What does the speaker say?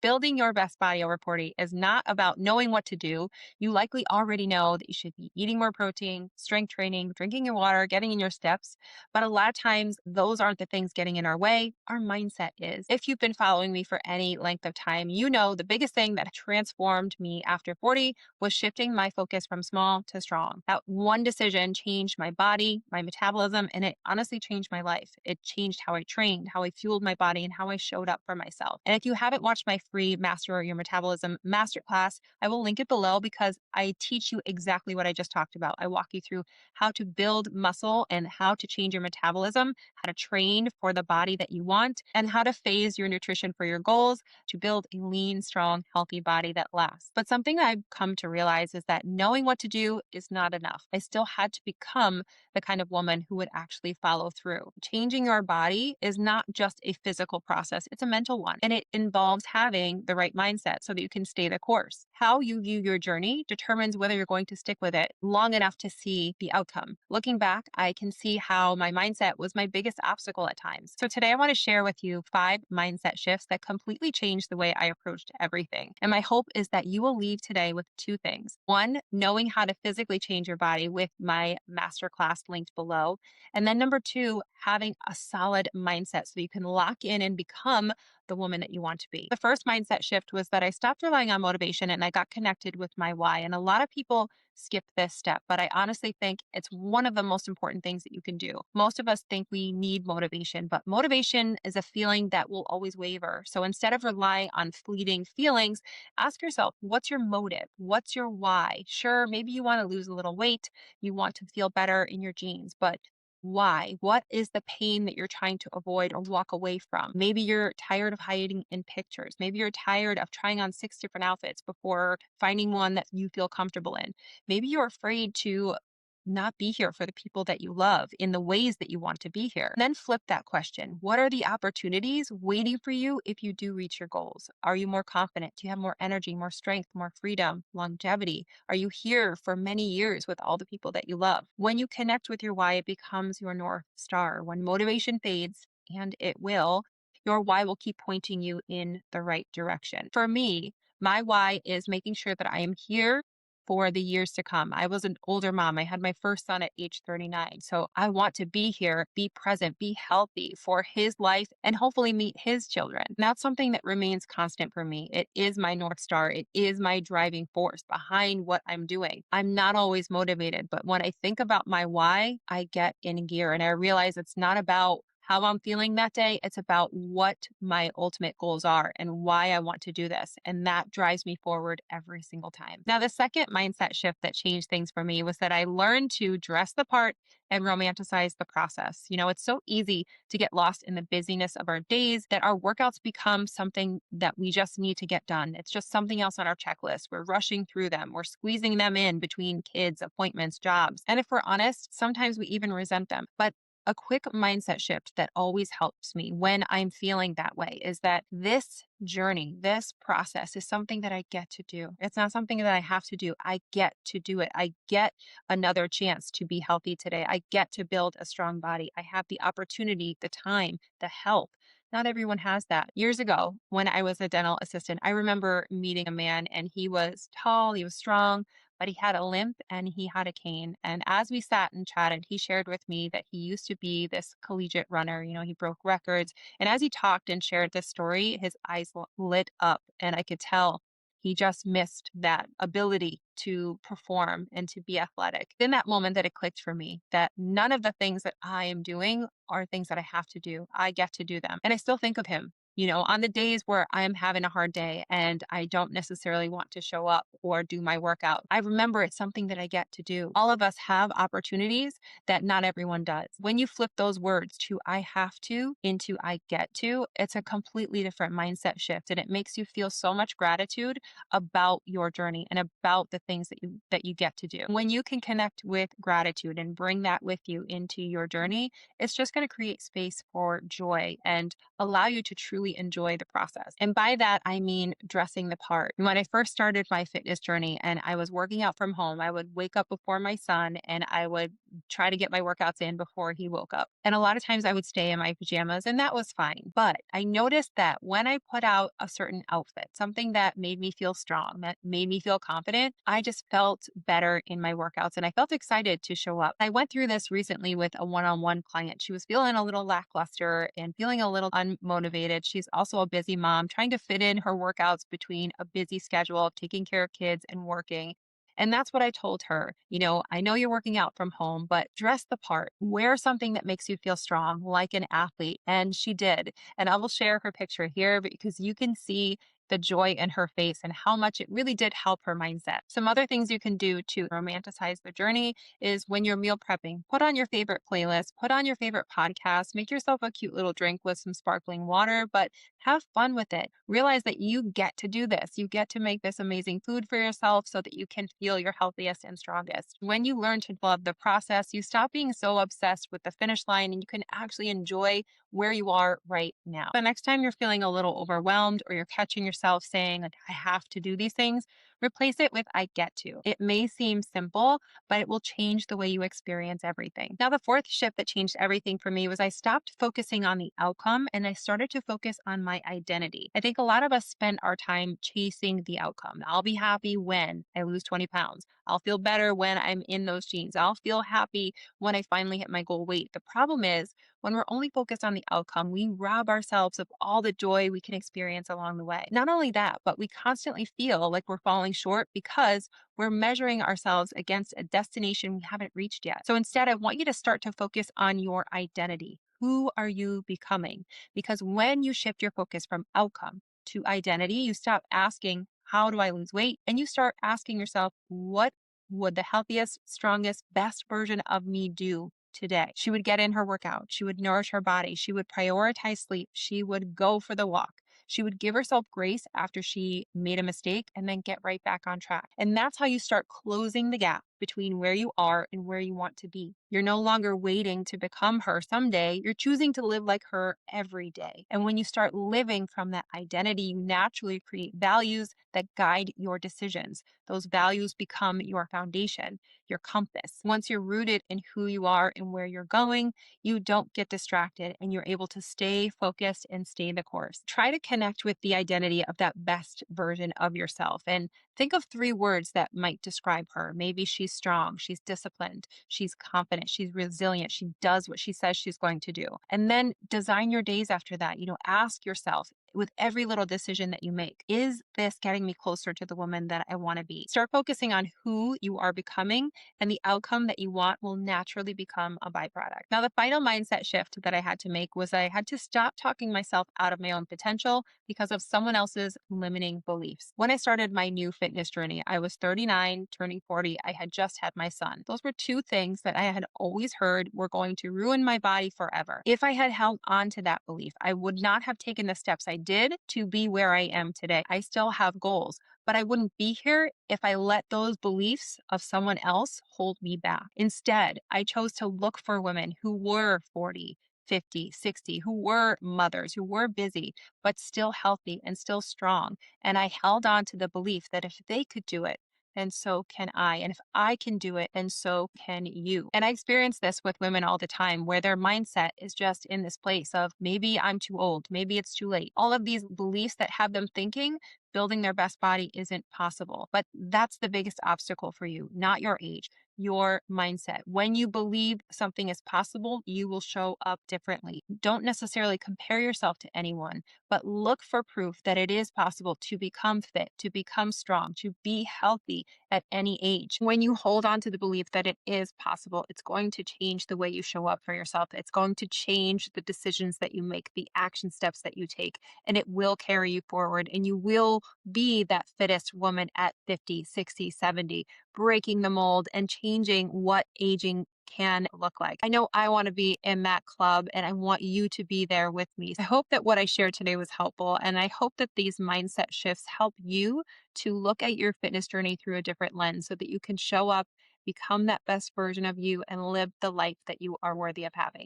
Building your best body over 40 is not about knowing what to do. You likely already know that you should be eating more protein, strength training, drinking your water, getting in your steps. But a lot of times, those aren't the things getting in our way. Our mindset is. If you've been following me for any length of time, you know the biggest thing that transformed me after 40 was shifting my focus from small to strong. That one decision changed my body, my metabolism, and it honestly changed my life. It changed how I trained, how I fueled my body, and how I showed up for myself. And if you haven't watched my free Master Your Metabolism masterclass, I will link it below because I teach you exactly what I just talked about. I walk you through how to build muscle and how to change your metabolism, how to train for the body that you want, and how to phase your nutrition for your goals to build a lean, strong, healthy body that lasts. But something I've come to realize is that knowing what to do is not enough. I still had to become the kind of woman who would actually follow through. Changing your body is not just a physical process, it's a mental one. And it involves having the right mindset so that you can stay the course. How you view your journey determines whether you're going to stick with it long enough to see the outcome. Looking back, I can see how my mindset was my biggest obstacle at times. So today I want to share with you 5 mindset shifts that completely changed the way I approached everything. And my hope is that you will leave today with 2 things. One, knowing how to physically change your body with my masterclass linked below. And then number 2, having a solid mindset so you can lock in and become the woman that you want to be. The first mindset shift was that I stopped relying on motivation and I got connected with my why. And a lot of people skip this step, but I honestly think it's one of the most important things that you can do. Most of us think we need motivation, but motivation is a feeling that will always waver. So instead of relying on fleeting feelings, ask yourself, what's your motive? What's your why? Sure, maybe you want to lose a little weight, you want to feel better in your jeans, but why? What is the pain that you're trying to avoid or walk away from? Maybe you're tired of hiding in pictures. Maybe you're tired of trying on 6 different outfits before finding one that you feel comfortable in. Maybe you're afraid to not be here for the people that you love in the ways that you want to be here. Then flip that question. What are the opportunities waiting for you if you do reach your goals? Are you more confident? Do you have more energy, more strength, more freedom, longevity? Are you here for many years with all the people that you love? When you connect with your why, it becomes your North Star. When motivation fades, and it will, your why will keep pointing you in the right direction. For me, my why is making sure that I am here for the years to come. I was an older mom. I had my first son at age 39. So I want to be here, be present, be healthy for his life, and hopefully meet his children. And that's something that remains constant for me. It is my North Star. It is my driving force behind what I'm doing. I'm not always motivated, but when I think about my why, I get in gear and I realize it's not about how I'm feeling that day. It's about what my ultimate goals are and why I want to do this. And that drives me forward every single time. Now, the second mindset shift that changed things for me was that I learned to dress the part and romanticize the process. You know, it's so easy to get lost in the busyness of our days that our workouts become something that we just need to get done. It's just something else on our checklist. We're rushing through them, we're squeezing them in between kids, appointments, jobs. And if we're honest, sometimes we even resent them. But a quick mindset shift that always helps me when I'm feeling that way is that this journey, this process is something that I get to do. It's not something that I have to do. I get to do it. I get another chance to be healthy today. I get to build a strong body. I have the opportunity, the time, the help. Not everyone has that. Years ago, when I was a dental assistant, I remember meeting a man and he was tall, he was strong, but he had a limp and he had a cane. And as we sat and chatted, he shared with me that he used to be this collegiate runner. You know, he broke records. And as he talked and shared this story, his eyes lit up. And I could tell he just missed that ability to perform and to be athletic. In that moment that it clicked for me that none of the things that I am doing are things that I have to do. I get to do them. And I still think of him. You know, on the days where I'm having a hard day and I don't necessarily want to show up or do my workout, I remember it's something that I get to do. All of us have opportunities that not everyone does. When you flip those words to I have to into I get to, it's a completely different mindset shift and it makes you feel so much gratitude about your journey and about the things that you get to do. When you can connect with gratitude and bring that with you into your journey, it's just going to create space for joy and allow you to truly truly enjoy the process. And by that, I mean dressing the part. When I first started my fitness journey and I was working out from home, I would wake up before my son and I would try to get my workouts in before he woke up. And a lot of times I would stay in my pajamas and that was fine. But I noticed that when I put out a certain outfit, something that made me feel strong, that made me feel confident, I just felt better in my workouts and I felt excited to show up. I went through this recently with a one on one client. She was feeling a little lackluster and feeling a little unmotivated. She's also a busy mom, trying to fit in her workouts between a busy schedule of taking care of kids and working. And that's what I told her. I know you're working out from home, but dress the part. Wear something that makes you feel strong, like an athlete. And she did. And I will share her picture here because you can see the joy in her face and how much it really did help her mindset. Some other things you can do to romanticize the journey is when you're meal prepping, put on your favorite playlist, put on your favorite podcast, make yourself a cute little drink with some sparkling water, but have fun with it. Realize that you get to do this. You get to make this amazing food for yourself so that you can feel your healthiest and strongest. When you learn to love the process, you stop being so obsessed with the finish line and you can actually enjoy where you are right now. The next time you're feeling a little overwhelmed or you're catching yourself saying, like, I have to do these things, replace it with I get to. It may seem simple, but it will change the way you experience everything. Now, the fourth shift that changed everything for me was I stopped focusing on the outcome and I started to focus on my identity. I think a lot of us spend our time chasing the outcome. I'll be happy when I lose 20 pounds. I'll feel better when I'm in those jeans. I'll feel happy when I finally hit my goal weight. The problem is when we're only focused on the outcome, we rob ourselves of all the joy we can experience along the way. Not only that, but we constantly feel like we're falling short because we're measuring ourselves against a destination we haven't reached yet. So instead, I want you to start to focus on your identity. Who are you becoming? Because when you shift your focus from outcome to identity, you stop asking, how do I lose weight? And you start asking yourself, what would the healthiest, strongest, best version of me do today? She would get in her workout. She would nourish her body. She would prioritize sleep. She would go for the walk. She would give herself grace after she made a mistake and then get right back on track. And that's how you start closing the gap between where you are and where you want to be. You're no longer waiting to become her someday. You're choosing to live like her every day. And when you start living from that identity, you naturally create values that guide your decisions. Those values become your foundation, your compass. Once you're rooted in who you are and where you're going, you don't get distracted and you're able to stay focused and stay the course. Try to connect with the identity of that best version of yourself and think of three words that might describe her. Maybe she's strong, she's disciplined, she's confident, she's resilient, she does what she says she's going to do. And then design your days after that. Ask yourself, with every little decision that you make, is this getting me closer to the woman that I want to be? Start focusing on who you are becoming, and the outcome that you want will naturally become a byproduct. Now, the final mindset shift that I had to make was I had to stop talking myself out of my own potential because of someone else's limiting beliefs. When I started my new fitness journey, I was 39, turning 40. I had just had my son. Those were two things that I had always heard were going to ruin my body forever. If I had held on to that belief, I would not have taken the steps I did to be where I am today. I still have goals, but I wouldn't be here if I let those beliefs of someone else hold me back. Instead, I chose to look for women who were 40, 50, 60, who were mothers, who were busy, but still healthy and still strong. And I held on to the belief that if they could do it, then so can I. And if I can do it, then so can you. And I experience this with women all the time where their mindset is just in this place of maybe I'm too old, maybe it's too late. All of these beliefs that have them thinking building their best body isn't possible. But that's the biggest obstacle for you, not your age, your mindset. When you believe something is possible, you will show up differently. Don't necessarily compare yourself to anyone, but look for proof that it is possible to become fit, to become strong, to be healthy at any age. When you hold on to the belief that it is possible, it's going to change the way you show up for yourself. It's going to change the decisions that you make, the action steps that you take, and it will carry you forward. And you will be that fittest woman at 50, 60, 70, breaking the mold and changing what aging can look like. I know I want to be in that club and I want you to be there with me. I hope that what I shared today was helpful. And I hope that these mindset shifts help you to look at your fitness journey through a different lens so that you can show up, become that best version of you, and live the life that you are worthy of having.